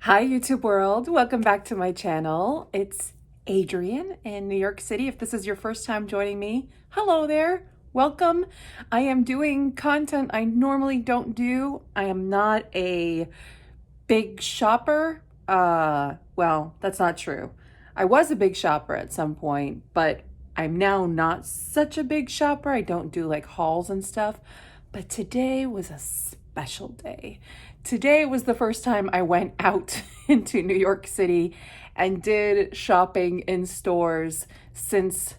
Hi YouTube world, welcome back to my channel. It's Adrienne in New York City. If this is your first time joining me, hello there, welcome. I am doing content I normally don't do. I am not a big shopper. Well, that's not true. I was a big shopper at some point, but I'm now not such a big shopper. I don't do like hauls and stuff, but today was a special day. Today was the first time I went out into New York City and did shopping in stores since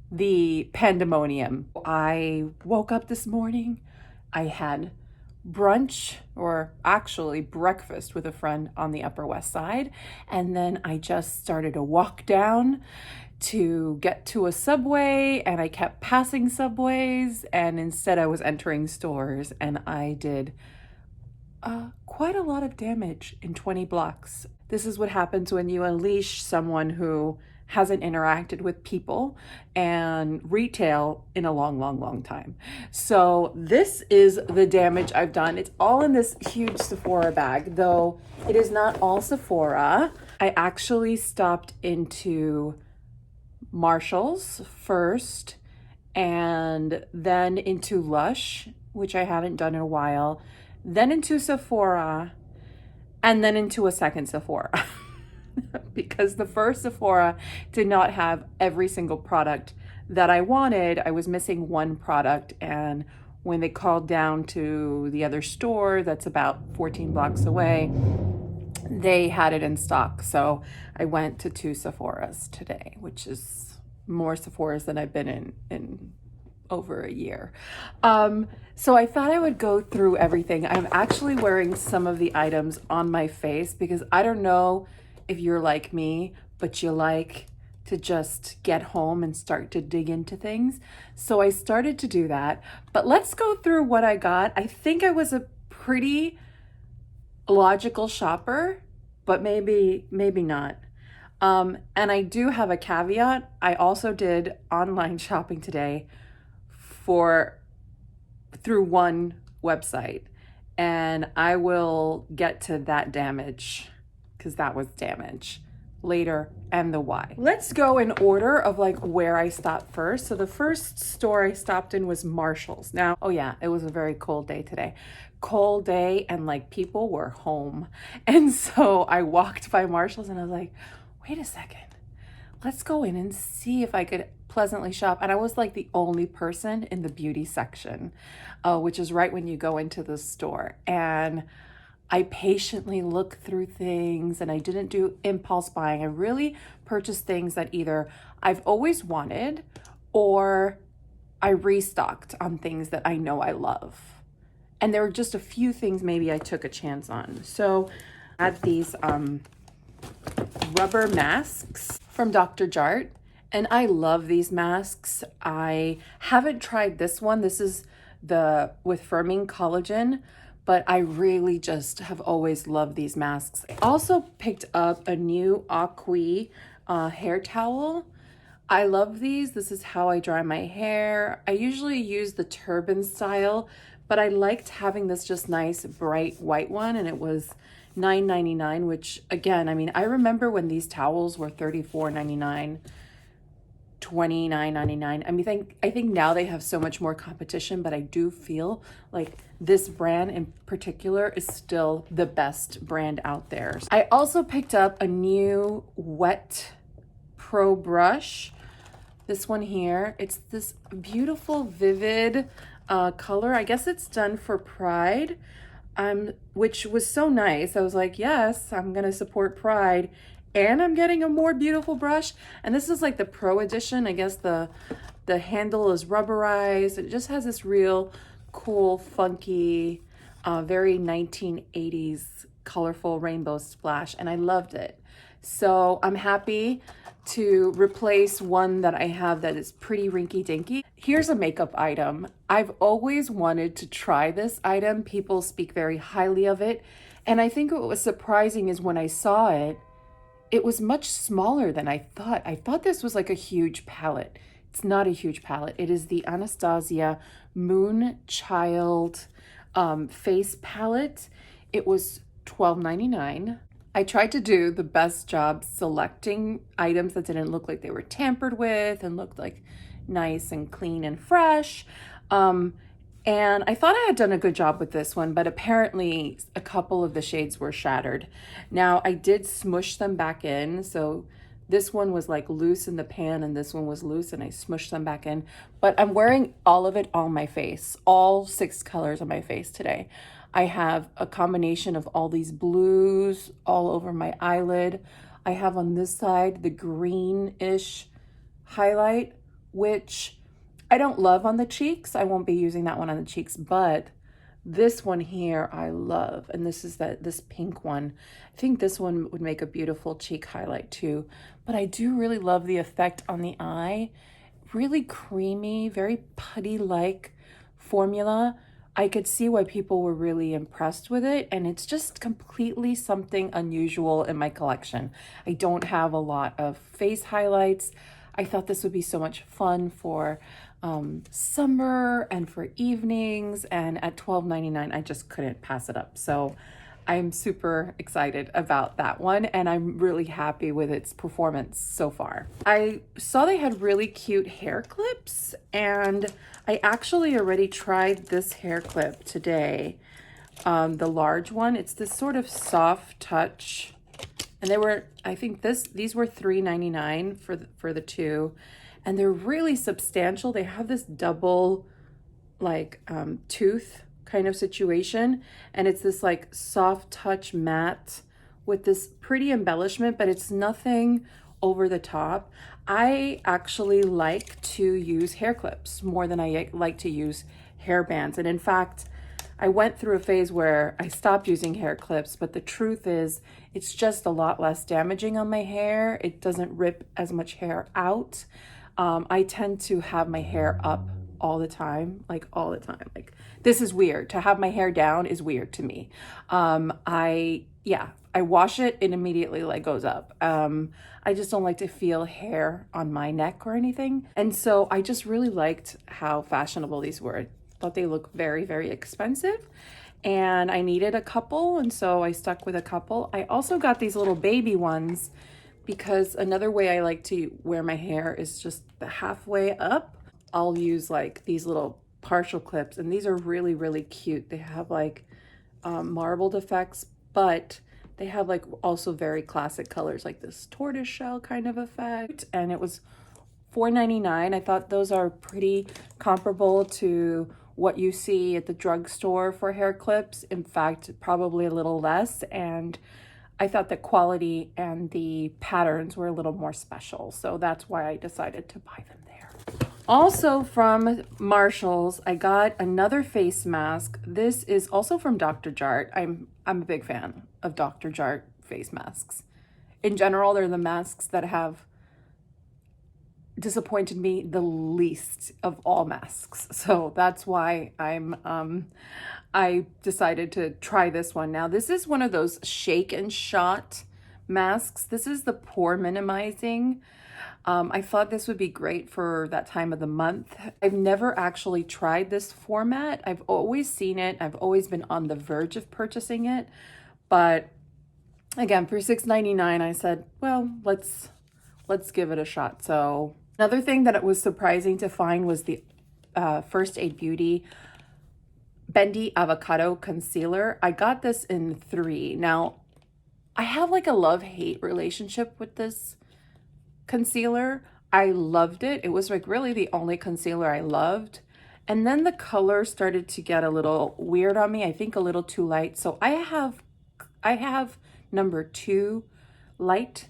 the pandemonium. I woke up this morning, I had brunch, or actually breakfast, with a friend on the Upper West Side, and then I just started to walk down to get to a subway, and I kept passing subways, and instead I was entering stores, and I did quite a lot of damage in 20 blocks. This is what happens when you unleash someone who hasn't interacted with people and retail in a long time. So this is the damage I've done. It's all in this huge Sephora bag, though it is not all Sephora. I actually stopped into Marshall's first, and then into Lush, which I haven't done in a while, then into Sephora, and then into a second Sephora. Because the first Sephora did not have every single product that I wanted. I was missing one product, and when they called down to the other store that's about 14 blocks away, they had it in stock. So I went to two Sephoras today, which is more Sephoras than I've been in over a year. So I thought I would go through everything. I'm actually wearing some of the items on my face because I don't know if you're like me, but you like to just get home and start to dig into things. So I started to do that, but let's go through what I got. I think I was a pretty logical shopper, but maybe not. And I do have a caveat. I also did online shopping today through one website, and I will get to that damage, because that was damage, later, and the why. Let's go in order of like where I stopped first. So the first store I stopped in was Marshall's. Now, oh yeah, it was a very cold day today. Cold day, and like people were home. And so I walked by Marshall's and I was like, wait a second, let's go in and see if I could pleasantly shop. And I was like the only person in the beauty section, which is right when you go into the store. And I patiently looked through things, and I didn't do impulse buying. I really purchased things that either I've always wanted or I restocked on things that I know I love. And there were just a few things maybe I took a chance on. So I had these rubber masks from Dr. Jart, and I love these masks. I haven't tried this one. This is the with firming collagen, but I really just have always loved these masks. I also picked up a new Aquis hair towel. I love these. This is how I dry my hair. I usually use the turban style, but I liked having this just nice bright white one, and it was $9.99, which again, I mean, I remember when these towels were $34.99, $29.99. I mean, I think now they have so much more competition, but I do feel like this brand in particular is still the best brand out there. I also picked up a new Wet Pro brush. This one here, it's this beautiful vivid color. I guess it's done for Pride, which was so nice. I was like, yes, I'm gonna support Pride, and I'm getting a more beautiful brush. And this is like the Pro edition. I guess the handle is rubberized. It just has this real cool, funky, very 1980s colorful rainbow splash, and I loved it. So I'm happy to replace one that I have that is pretty rinky dinky. Here's a makeup item. I've always wanted to try this item. People speak very highly of it. And I think what was surprising is when I saw it, it was much smaller than I thought. I thought this was like a huge palette. It's not a huge palette. It is the Anastasia Moonchild face palette. It was $12.99. I tried to do the best job selecting items that didn't look like they were tampered with and looked like nice and clean and fresh. Um, and I thought I had done a good job with this one, but apparently a couple of the shades were shattered. Now I did smush them back in, so this one was like loose in the pan and this one was loose, and I smushed them back in. But I'm wearing all of it on my face, all 6 colors on my face today. I have a combination of all these blues all over my eyelid. I have on this side the greenish highlight, which I don't love on the cheeks. I won't be using that one on the cheeks, but this one here I love. And this is this pink one. I think this one would make a beautiful cheek highlight too. But I do really love the effect on the eye. Really creamy, very putty-like formula. I could see why people were really impressed with it, and it's just completely something unusual in my collection. I don't have a lot of face highlights. I thought this would be so much fun for summer and for evenings, and at $12.99 I just couldn't pass it up. So I'm super excited about that one, and I'm really happy with its performance so far. I saw they had really cute hair clips, and I actually already tried this hair clip today, the large one. It's this sort of soft touch, and they were, I think these were $3.99 for the two, and they're really substantial. They have this double like tooth kind of situation, and it's this like soft touch matte with this pretty embellishment, but it's nothing over the top. I actually like to use hair clips more than I like to use hair bands, and in fact I went through a phase where I stopped using hair clips, but the truth is it's just a lot less damaging on my hair. It doesn't rip as much hair out. I tend to have my hair up all the time, like all the time. Like, this is weird. To have my hair down is weird to me. I wash it, it immediately like goes up. I just don't like to feel hair on my neck or anything. And so I just really liked how fashionable these were. I thought they looked very, very expensive, and I needed a couple, and so I stuck with a couple. I also got these little baby ones because another way I like to wear my hair is just the halfway up. I'll use like these little partial clips, and these are really, really cute. They have like marbled effects, but they have like also very classic colors, like this tortoise shell kind of effect, and it was $4.99. I thought those are pretty comparable to what you see at the drugstore for hair clips. In fact, probably a little less, and I thought the quality and the patterns were a little more special, so that's why I decided to buy them there. Also from Marshalls, I got another face mask. This is also from Dr. Jart. I'm a big fan of Dr. Jart face masks. In general, they're the masks that have disappointed me the least of all masks. So that's why I decided to try this one. Now, this is one of those shake and shot masks. This is the pore minimizing. I thought this would be great for that time of the month. I've never actually tried this format. I've always seen it. I've always been on the verge of purchasing it. But again, for $6.99, I said, well, let's give it a shot. So another thing that it was surprising to find was the First Aid Beauty Bendy Avocado Concealer. I got this in 3. Now, I have like a love-hate relationship with this concealer. I loved it. It was like really the only concealer I loved. And then the color started to get a little weird on me. I think a little too light. So I have number 2 light,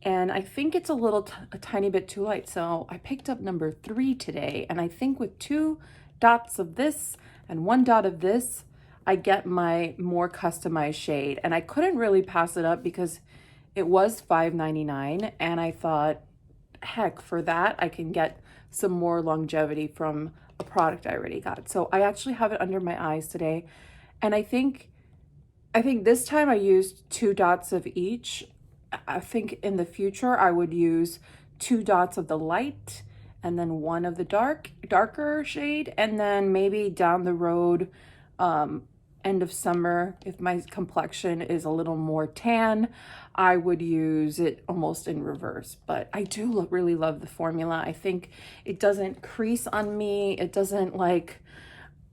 and I think it's a tiny bit too light. So I picked up number 3 today, and I think with 2 dots of this and 1 dot of this, I get my more customized shade. And I couldn't really pass it up because it was $5.99, and I thought, heck, for that I can get some more longevity from a product I already got. So I actually have it under my eyes today, and I think this time I used 2 dots of each. I think in the future I would use 2 dots of the light and then 1 of the darker shade, and then maybe down the road end of summer, if my complexion is a little more tan, I would use it almost in reverse. But I do really love the formula. I think it doesn't crease on me. It doesn't like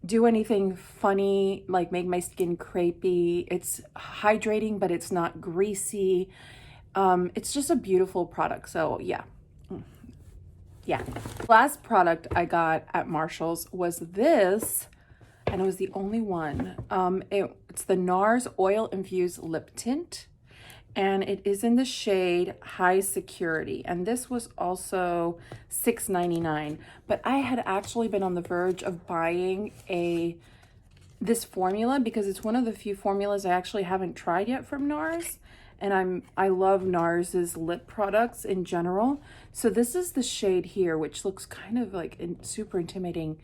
do anything funny, like make my skin crepey. It's hydrating, but it's not greasy. It's just a beautiful product. So yeah. Yeah. Last product I got at Marshall's was this, and it was the only one. It's the Nars Oil Infused Lip Tint, and it is in the shade High Security. And this was also $6.99. But I had actually been on the verge of buying this formula because it's one of the few formulas I actually haven't tried yet from Nars. And I love Nars's lip products in general. So this is the shade here, which looks kind of like super intimidating,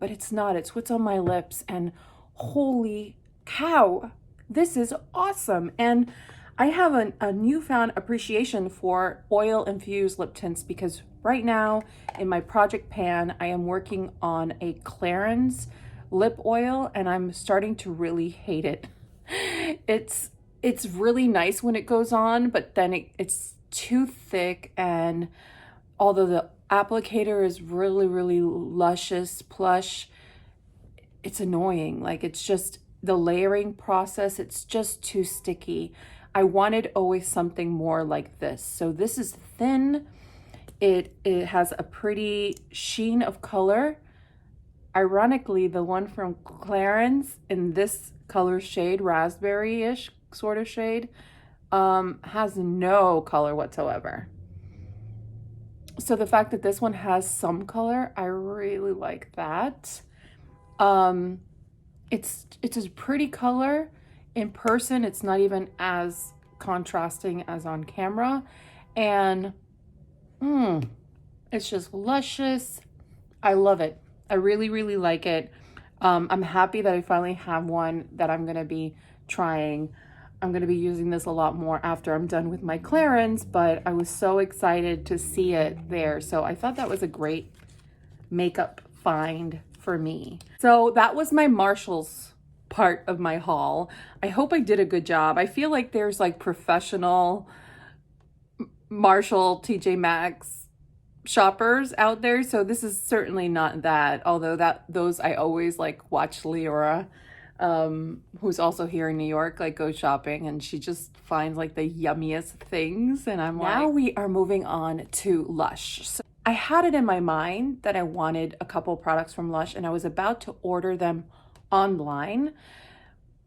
but it's not. It's what's on my lips, and holy cow, this is awesome. And I have a newfound appreciation for oil infused lip tints because right now in my project pan, I am working on a Clarins lip oil, and I'm starting to really hate it. It's really nice when it goes on, but then it's too thick, and although the applicator is really, really luscious, plush, it's annoying. Like, it's just the layering process, it's just too sticky. I wanted always something more like this. So this is thin. It has a pretty sheen of color. Ironically, the one from Clarins in this color shade, raspberry-ish sort of shade, has no color whatsoever. So the fact that this one has some color, I really like that. It's a pretty color. In person, it's not even as contrasting as on camera. And it's just luscious. I love it. I really, really like it. I'm happy that I finally have one that I'm going to be trying. I'm going to be using this a lot more after I'm done with my Clarins, but I was so excited to see it there. So I thought that was a great makeup find for me. So that was my Marshall's part of my haul. I hope I did a good job. I feel like there's like professional Marshall, TJ Maxx shoppers out there. So this is certainly not that, although those I always like watch Leora, who's also here in New York, like go shopping, and she just finds like the yummiest things, and I'm like, now we are moving on to Lush. So I had it in my mind that I wanted a couple products from Lush, and I was about to order them online,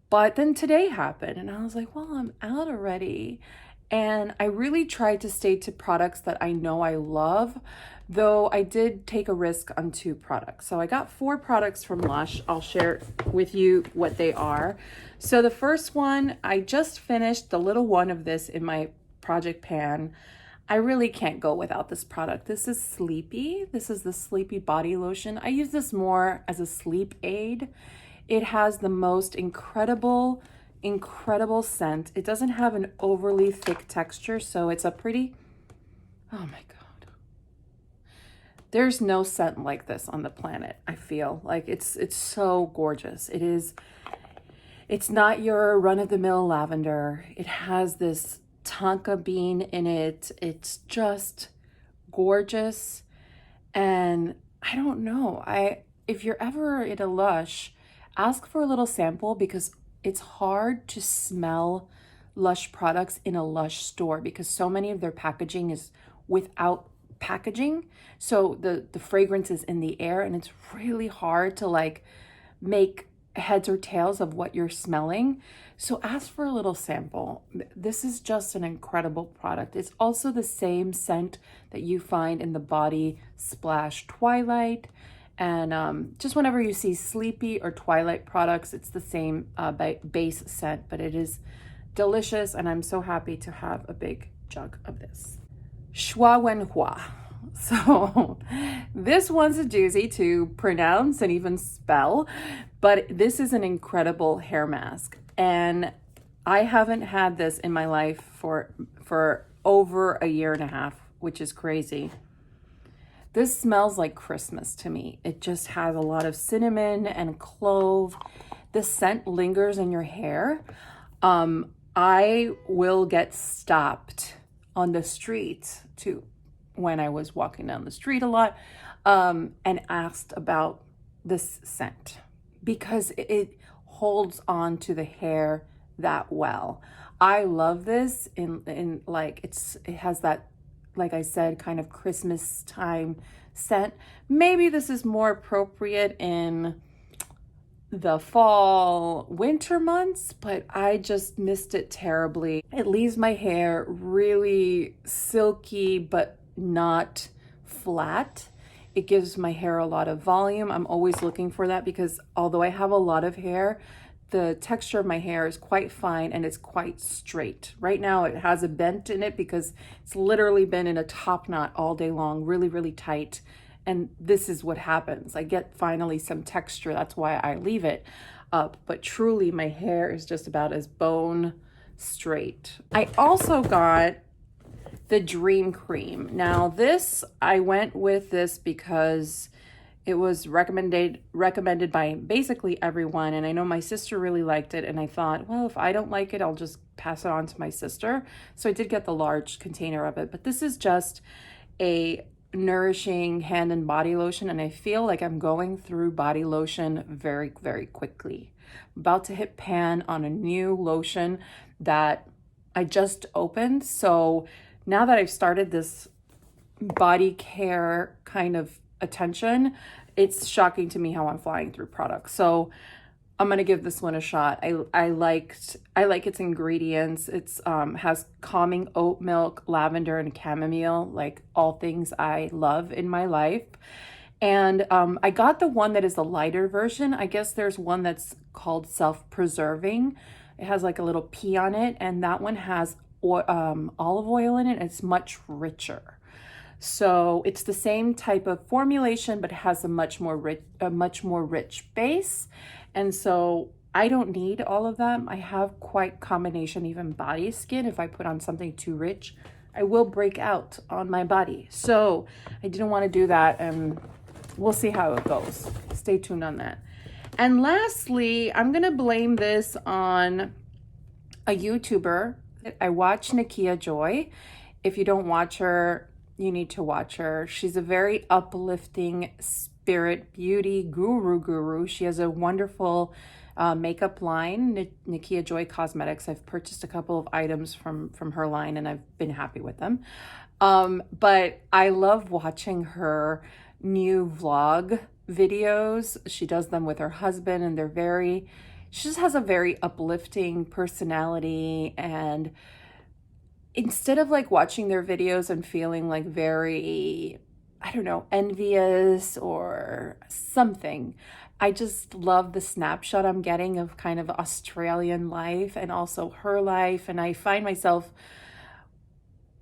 but then today happened, and I was like, well, I'm out already. And I really tried to stay to products that I know I love, though I did take a risk on 2 products. So I got 4 products from Lush. I'll share with you what they are. So the first one, I just finished the little one of this in my project pan. I really can't go without this product. This is Sleepy. This is the Sleepy Body Lotion. I use this more as a sleep aid. It has the most incredible scent. It doesn't have an overly thick texture, so it's a pretty, oh my God. There's no scent like this on the planet, I feel. Like it's so gorgeous. It's not your run-of-the-mill lavender. It has this tonka bean in it. It's just gorgeous. And I don't know, if you're ever at a Lush, ask for a little sample, because it's hard to smell Lush products in a Lush store because so many of their packaging is without packaging. So the fragrance is in the air, and it's really hard to like make heads or tails of what you're smelling. So ask for a little sample. This is just an incredible product. It's also the same scent that you find in the Body Splash Twilight. And just whenever you see Sleepy or Twilight products, it's the same base scent, but it is delicious, and I'm so happy to have a big jug of this. Shua Wen Hua. So this one's a doozy to pronounce and even spell, but this is an incredible hair mask, and I haven't had this in my life for over a year and a half, which is crazy. This smells like Christmas to me. It just has a lot of cinnamon and clove. the scent lingers in your hair. I will get stopped on the street too when I was walking down the street a lot, and asked about this scent because it holds on to the hair that well. I love this in like it has that, like I said, kind of Christmas time scent. Maybe this is more appropriate in the fall, winter months, but I just missed it terribly. It leaves my hair really silky, but not flat. It gives my hair a lot of volume. I'm always looking for that because although I have a lot of hair, the texture of my hair is quite fine and it's quite straight. Right now it has a bent in it because it's literally been in a top knot all day long, really, really tight. And this is what happens. I get finally some texture. That's why I leave it up. But truly my hair is just about as bone straight. I also got the Dream Cream. Now this, I went with this because it was recommended by basically everyone. And I know my sister really liked it. And I thought, well, if I don't like it, I'll just pass it on to my sister. So I did get the large container of it. But this is just a nourishing hand and body lotion, and I feel like I'm going through body lotion very, very quickly. I'm about to hit pan on a new lotion that I just opened. So now that I've started this body care kind of attention, it's shocking to me how I'm flying through products. So I'm gonna give this one a shot. I like its ingredients. It's has calming oat milk, lavender, and chamomile, like all things I love in my life. And I got the one that is the lighter version. I guess there's one that's called self-preserving. It has like a little pea on it, and that one has olive oil in it. It's much richer. So it's the same type of formulation, but it has a much more rich base. And so I don't need all of them. I have quite combination, even body skin. If I put on something too rich, I will break out on my body. So I didn't want to do that, and we'll see how it goes. Stay tuned on that. And lastly, I'm gonna blame this on a YouTuber. I watch Nakia Joy. If you don't watch her, you need to watch her. She's a very uplifting spirit beauty guru. She has a wonderful makeup line, Nakia Joy Cosmetics. I've purchased a couple of items from her line and I've been happy with them. But I love watching her new vlog videos. She does them with her husband, and she just has a very uplifting personality. And instead of like watching their videos and feeling like very, I don't know, envious or something, I just love the snapshot I'm getting of kind of Australian life and also her life. And I find myself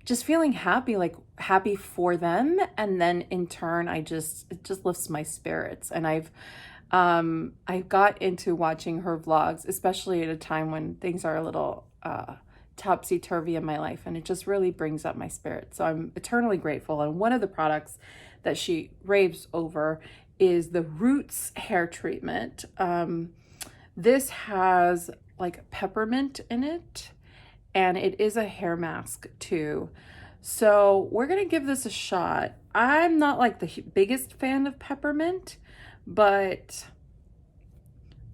just feeling happy, like happy for them. And then in turn, it just lifts my spirits. And I got into watching her vlogs, especially at a time when things are a little topsy-turvy in my life, and it just really brings up my spirit. So I'm eternally grateful. And one of the products that she raves over is the Roots hair treatment. This has like peppermint in it, and it is a hair mask too. So we're gonna give this a shot. I'm not like the biggest fan of peppermint, but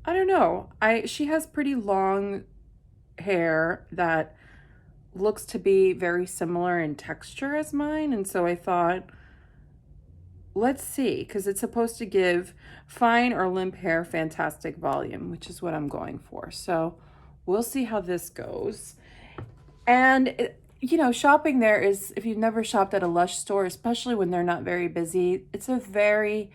I don't know. She has pretty long hair that looks to be very similar in texture as mine, and so I thought, let's see, because it's supposed to give fine or limp hair fantastic volume, which is what I'm going for. So we'll see how this goes. And you know, shopping there is, if you've never shopped at a Lush store, especially when they're not very busy, it's a very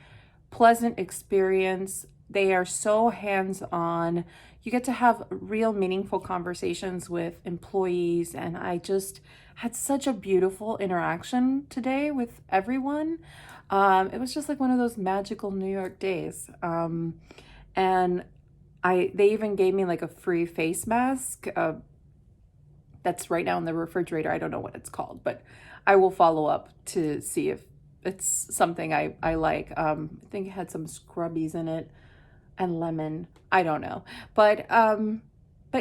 pleasant experience. They are so hands-on. You get to have real meaningful conversations with employees, and I just had such a beautiful interaction today with everyone. It was just like one of those magical New York days. And they even gave me like a free face mask that's right now in the refrigerator. I don't know what it's called, but I will follow up to see if it's something I like. I think it had some scrubbies in it. and lemon. I don't know. But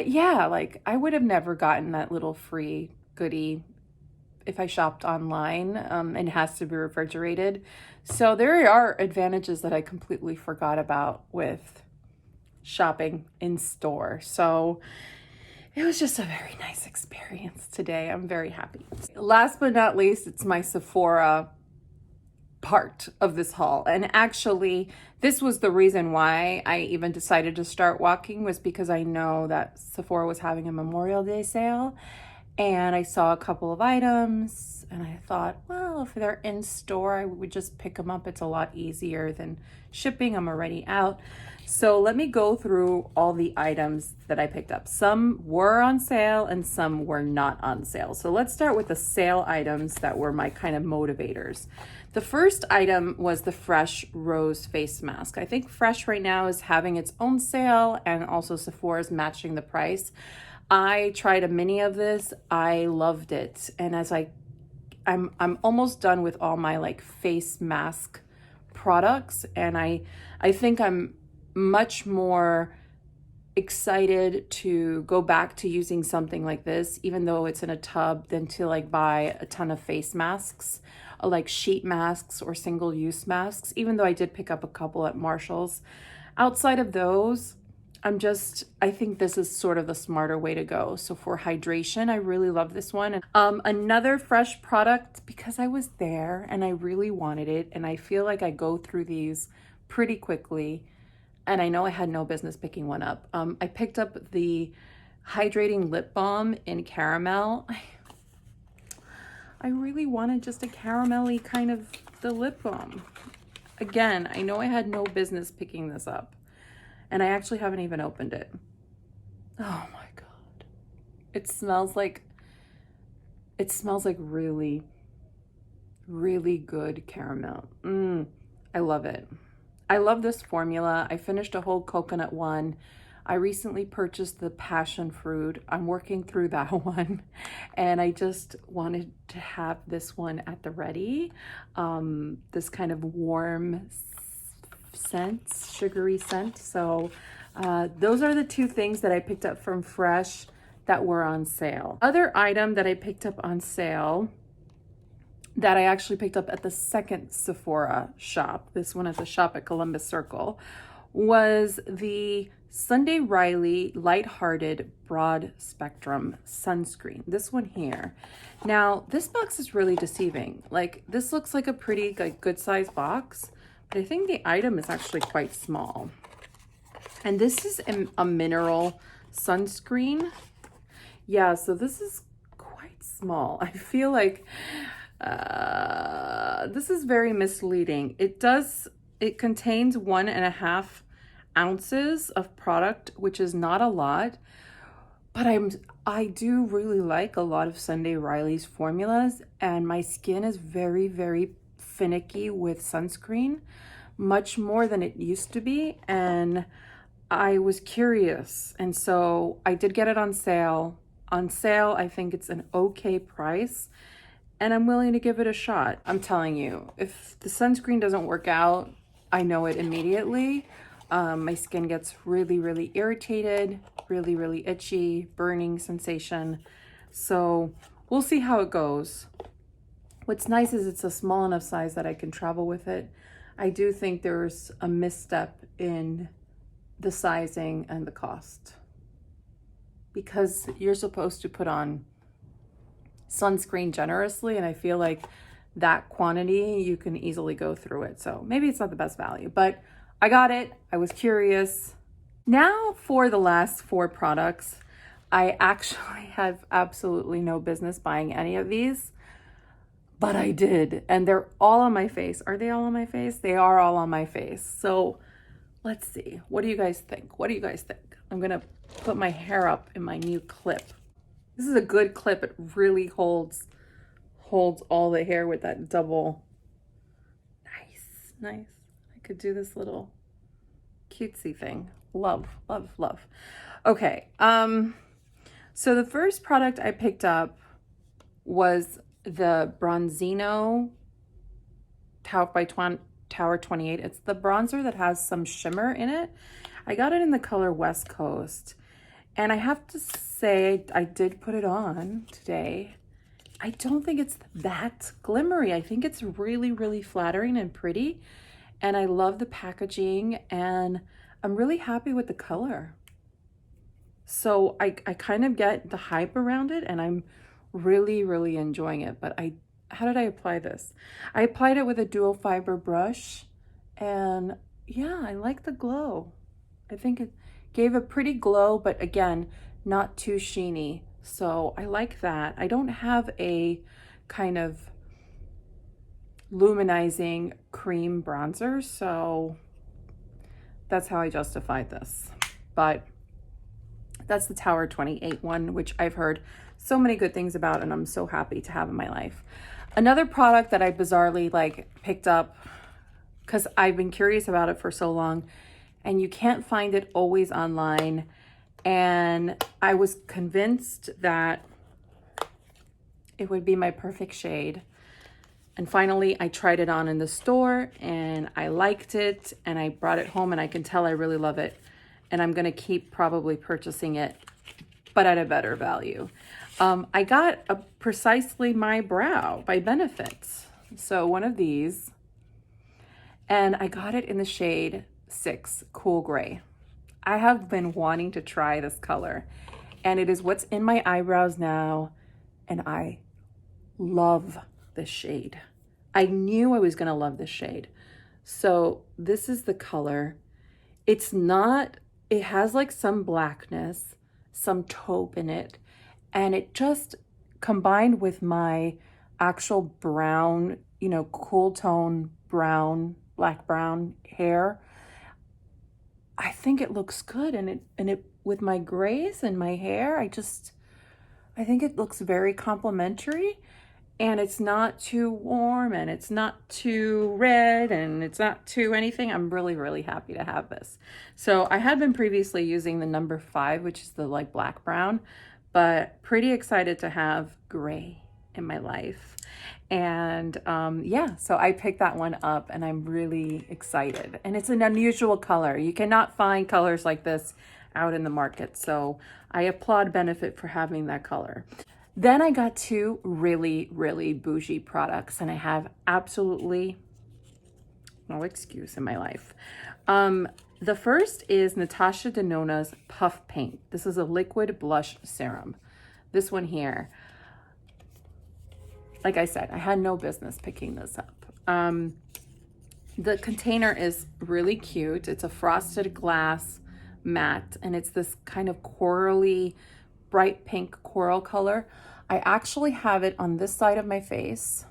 yeah, like I would have never gotten that little free goodie if I shopped online. It has to be refrigerated. So there are advantages that I completely forgot about with shopping in store. So it was just a very nice experience today. I'm very happy. Last but not least, it's my Sephora part of this haul. And actually, this was the reason why I even decided to start walking, was because I know that Sephora was having a Memorial Day sale. And I saw a couple of items and I thought, well, if they're in store, I would just pick them up. It's a lot easier than shipping. I'm already out. So let me go through all the items that I picked up. Some were on sale and some were not on sale. So let's start with the sale items that were my kind of motivators. The first item was the Fresh Rose Face Mask. I think Fresh right now is having its own sale, and also Sephora is matching the price. I tried a mini of this. I loved it. And as I'm almost done with all my like face mask products, and I think I'm much more excited to go back to using something like this, even though it's in a tub, than to like buy a ton of face masks, like sheet masks or single-use masks, even though I did pick up a couple at Marshall's. Outside of those, I think this is sort of the smarter way to go. So for hydration, I really love this one. Another Fresh product, because I was there and I really wanted it, and I feel like I go through these pretty quickly, and I know I had no business picking one up. I picked up the Hydrating Lip Balm in caramel. I really wanted just a caramelly kind of the lip balm. Again, I know I had no business picking this up. And I actually haven't even opened it. Oh my God. It smells like really, really good caramel. I love it. I love this formula. I finished a whole coconut one. I recently purchased the passion fruit. I'm working through that one. And I just wanted to have this one at the ready. This kind of warm scent, sugary scent. So those are the two things that I picked up from Fresh that were on sale. Other item that I picked up on sale that I actually picked up at the second Sephora shop, this one at the shop at Columbus Circle, was the Sunday Reilly Lighthearted Broad Spectrum Sunscreen. This one here. Now, this box is really deceiving. Like, this looks like a pretty like good size box, but I think the item is actually quite small. And this is a mineral sunscreen. Yeah, so this is quite small. I feel like this is very misleading. It contains 1.5 ounces of product, which is not a lot, but I do really like a lot of Sunday Reilly's formulas, and my skin is very, very finicky with sunscreen, much more than it used to be, and I was curious, and so I did get it on sale. On sale, I think it's an okay price, and I'm willing to give it a shot. I'm telling you, if the sunscreen doesn't work out, I know it immediately. My skin gets really, really irritated, really, really itchy, burning sensation. So we'll see how it goes. What's nice is it's a small enough size that I can travel with it. I do think there's a misstep in the sizing and the cost, because you're supposed to put on sunscreen generously, and I feel like that quantity you can easily go through it. So maybe it's not the best value, but I got it. I was curious. Now for the last 4 products. I actually have absolutely no business buying any of these, but I did, and they're all on my face. Are they all on my face? They are all on my face. So let's see. What do you guys think? What do you guys think? I'm gonna put my hair up in my new clip. This is a good clip. It really holds all the hair with that double. Nice. I could do this little cutesy thing. Love, love, love. Okay. So the first product I picked up was the Bronzino Taupe by Tower 28. It's the bronzer that has some shimmer in it. I got it in the color West Coast. And I have to say, I did put it on today. I don't think it's that glimmery. I think it's really, really flattering and pretty. And I love the packaging, and I'm really happy with the color. So I kind of get the hype around it, and I'm really, really enjoying it. But how did I apply this? I applied it with a dual fiber brush, and yeah, I like the glow. I think it gave a pretty glow, but again, not too sheeny. So I like that. I don't have a kind of luminizing cream bronzer, so that's how I justified this. But that's the Tower 28 one, which I've heard so many good things about, and I'm so happy to have in my life. Another product that I bizarrely picked up because I've been curious about it for so long, and you can't find it always online. And I was convinced that it would be my perfect shade. And finally, I tried it on in the store, and I liked it, and I brought it home, and I can tell I really love it. And I'm gonna keep probably purchasing it, but at a better value. I got a Precisely My Brow by Benefits. So one of these, and I got it in the shade 6, Cool Gray. I have been wanting to try this color, and it is what's in my eyebrows now, and I love this shade. I knew I was gonna love this shade. So this is the color. It's not, it has like some blackness, some taupe in it, and it just combined with my actual brown, you know, cool tone brown, black brown hair. I think it looks good, and it with my grays and my hair, I think it looks very complimentary, and it's not too warm, and it's not too red, and it's not too anything. I'm really, really happy to have this. So I had been previously using the number 5, which is the black brown, but pretty excited to have gray in my life. And yeah, so I picked that one up, and I'm really excited. And it's an unusual color. You cannot find colors like this out in the market. So I applaud Benefit for having that color. Then I got 2 really, really bougie products, and I have absolutely no excuse in my life. The first is Natasha Denona's Puff Paint. This is a liquid blush serum. This one here. Like I said, I had no business picking this up. The container is really cute. It's a frosted glass matte, and it's this kind of corally, bright pink coral color. I actually have it on this side of my face.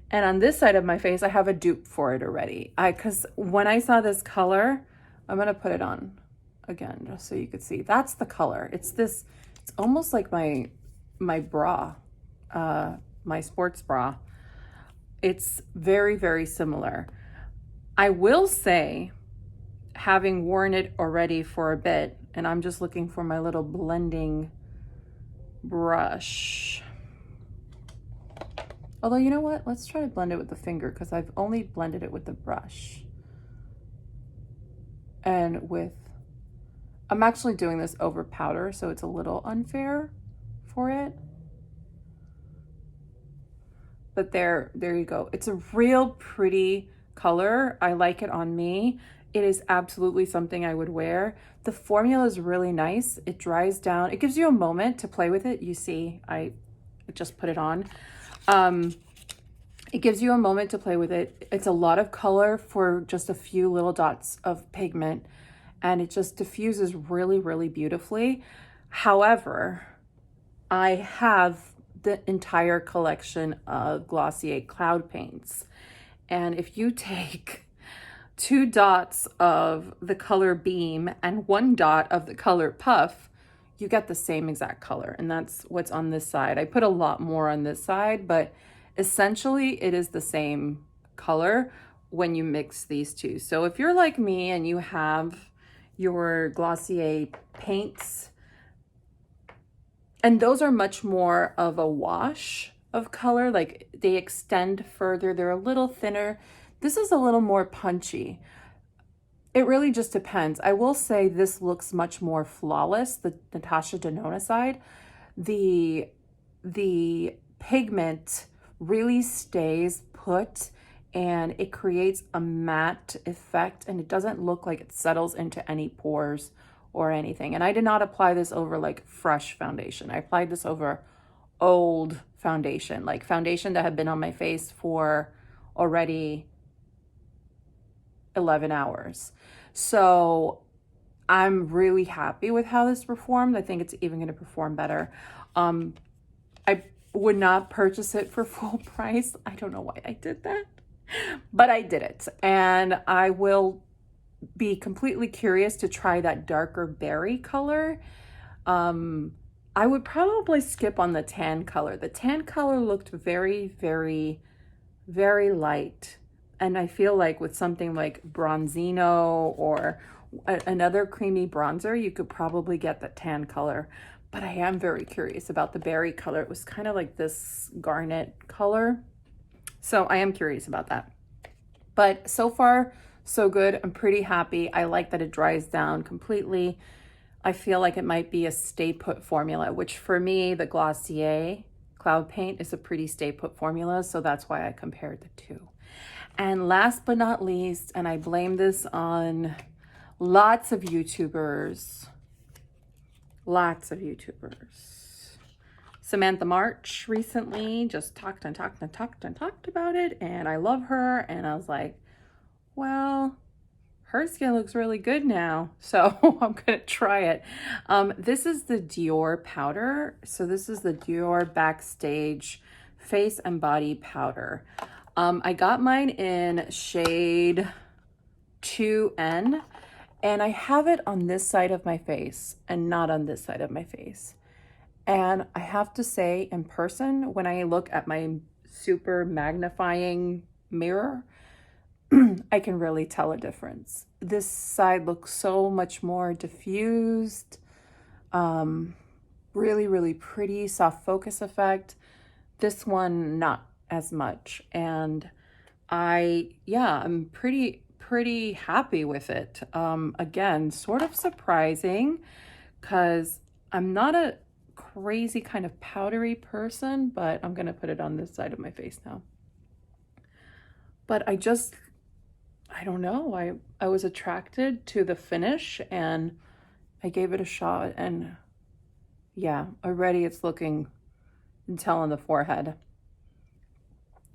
And on this side of my face, I have a dupe for it already. Because when I saw this color, I'm gonna put it on again, just so you could see. That's the color. It's almost like my bra, my sports bra. It's very, very similar. I will say, having worn it already for a bit, and I'm just looking for my little blending brush. Although, you know what? Let's try to blend it with the finger, because I've only blended it with the brush. And I'm actually doing this over powder, so it's a little unfair for it. But there you go. It's a real pretty color. I like it on me. It is absolutely something I would wear. The formula is really nice. It dries down. It gives you a moment to play with it. You see, I just put it on. It gives you a moment to play with it. It's a lot of color for just a few little dots of pigment, and it just diffuses really, really beautifully. However, I have the entire collection of Glossier Cloud Paints. And if you take 2 dots of the color Beam and 1 dot of the color Puff, you get the same exact color. And that's what's on this side. I put a lot more on this side, but essentially it is the same color when you mix these two. So if you're like me and you have your Glossier paints, and those are much more of a wash of color, like they extend further, they're a little thinner, This is a little more punchy. It really just depends. I will say this looks much more flawless, the Natasha Denona side. The pigment really stays put and it creates a matte effect, and it doesn't look like it settles into any pores or anything. And I did not apply this over like fresh foundation. I applied this over old foundation, like foundation that had been on my face for already 11 hours. So I'm really happy with how this performed. I think it's even going to perform better. I would not purchase it for full price. I don't know why I did that, but I did it. And I will be completely curious to try that darker berry color. I would probably skip on the tan color. The tan color looked very, very, very light. And I feel like with something like Bronzino or another creamy bronzer, you could probably get the tan color. But I am very curious about the berry color. It was kind of like this garnet color. So I am curious about that. But so far, so good. I'm pretty happy. I like that it dries down completely. I feel like it might be a stay put formula, which for me, the Glossier Cloud Paint is a pretty stay put formula. So that's why I compared the two. And last but not least, and I blame this on lots of YouTubers, Samantha March recently just talked about it, and I love her, and I was like, well, her skin looks really good now, so I'm gonna try it. This is the Dior powder. So this is the Dior Backstage Face and Body Powder. I got mine in shade 2N, and I have it on this side of my face and not on this side of my face. And I have to say, in person, when I look at my super magnifying mirror, I can really tell a difference. This side looks so much more diffused, really, really pretty, soft focus effect. This one, not as much. And I'm pretty happy with it. Again, sort of surprising because I'm not a crazy kind of powdery person, but I'm gonna put it on this side of my face now. But I don't know, I was attracted to the finish and I gave it a shot, and yeah, already it's looking, you can tell on the forehead,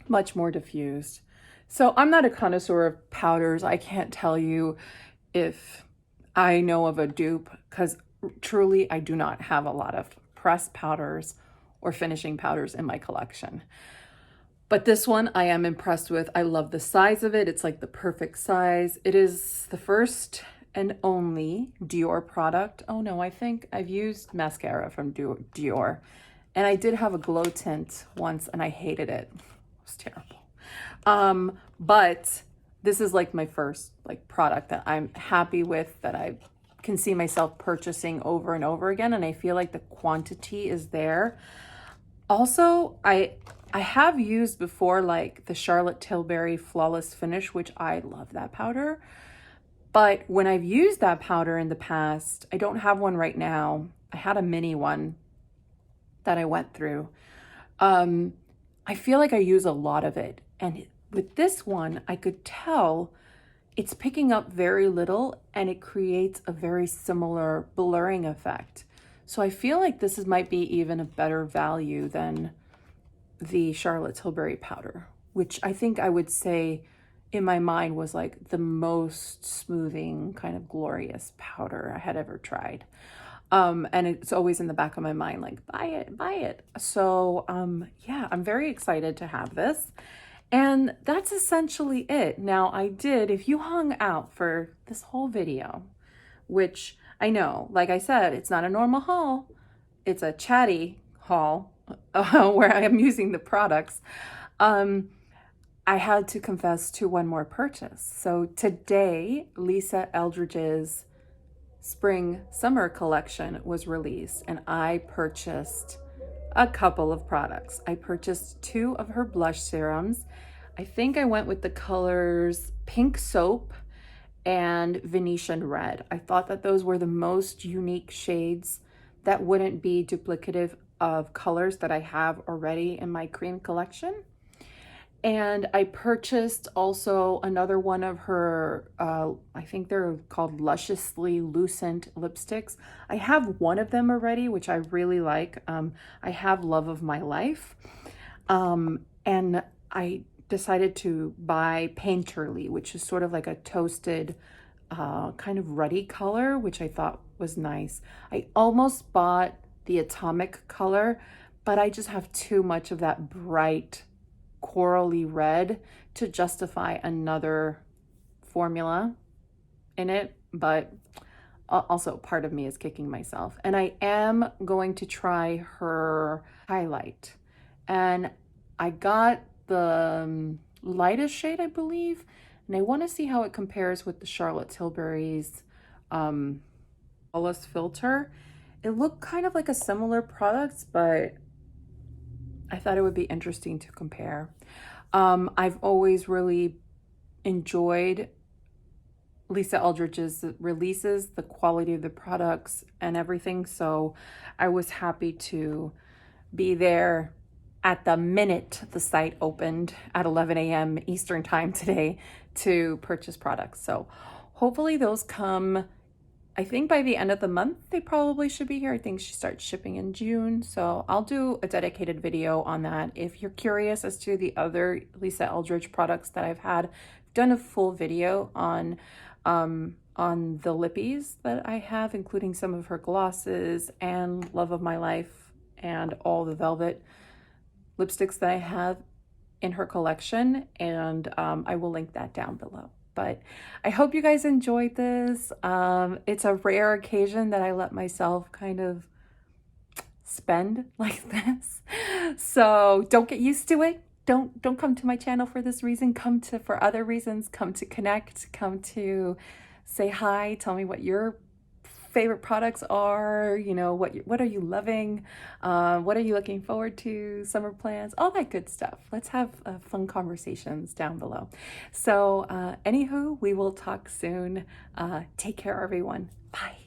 much more diffused. So I'm not a connoisseur of powders. I can't tell you if I know of a dupe, because truly I do not have a lot of pressed powders or finishing powders in my collection. But this one I am impressed with. I love the size of it. It's like the perfect size. It is the first and only Dior product. Oh no, I think I've used mascara from Dior. And I did have a glow tint once and I hated it. It was terrible. But this is like my first like product that I'm happy with, that I can see myself purchasing over and over again. And I feel like the quantity is there. Also, I have used before like the Charlotte Tilbury Flawless Finish, which I love that powder. But when I've used that powder in the past, I don't have one right now. I had a mini one that I went through. I feel like I use a lot of it. And with this one, I could tell it's picking up very little and it creates a very similar blurring effect. So I feel like this might be even a better value than the Charlotte Tilbury powder, which I think I would say in my mind was like the most smoothing kind of glorious powder I had ever tried. And it's always in the back of my mind, like, buy it. So yeah, I'm very excited to have this. And that's essentially it. Now I did, if you hung out for this whole video, which I know, like I said, it's not a normal haul, it's a chatty haul where I am using the products. I had to confess to one more purchase. So today, Lisa Eldridge's spring summer collection was released and I purchased a couple of products. I purchased 2 of her blush serums. I think I went with the colors Pink Soap and Venetian Red. I thought that those were the most unique shades that wouldn't be duplicative of colors that I have already in my cream collection. And I purchased also another one of her, I think they're called Lusciously Lucent lipsticks. I have one of them already, which I really like. I have Love of My Life. And I decided to buy Painterly, which is sort of like a toasted, kind of ruddy color, which I thought was nice. I almost bought the Atomic color, but I just have too much of that bright corally red to justify another formula in it. But also part of me is kicking myself. And I am going to try her highlight. And I got the lightest shade, I believe. And I want to see how it compares with the Charlotte Tilbury's Flawless Filter. It looked kind of like a similar product, but I thought it would be interesting to compare. I've always really enjoyed Lisa Eldridge's releases, the quality of the products and everything. So I was happy to be there at the minute the site opened at 11 a.m. Eastern time today to purchase products. So hopefully those come, I think by the end of the month, they probably should be here. I think she starts shipping in June. So I'll do a dedicated video on that. If you're curious as to the other Lisa Eldridge products that I've had, I've done a full video on the lippies that I have, including some of her glosses and Love of My Life and all the velvet lipsticks that I have in her collection. And I will link that down below. But I hope you guys enjoyed this. It's a rare occasion that I let myself kind of spend like this. So don't get used to it. Don't come to my channel for this reason. Come to for other reasons. Come to connect. Come to say hi. Tell me what your favorite products are. You know, what are you loving? What are you looking forward to? Summer plans, all that good stuff. Let's have fun conversations down below. So anywho, we will talk soon. Take care, everyone. Bye.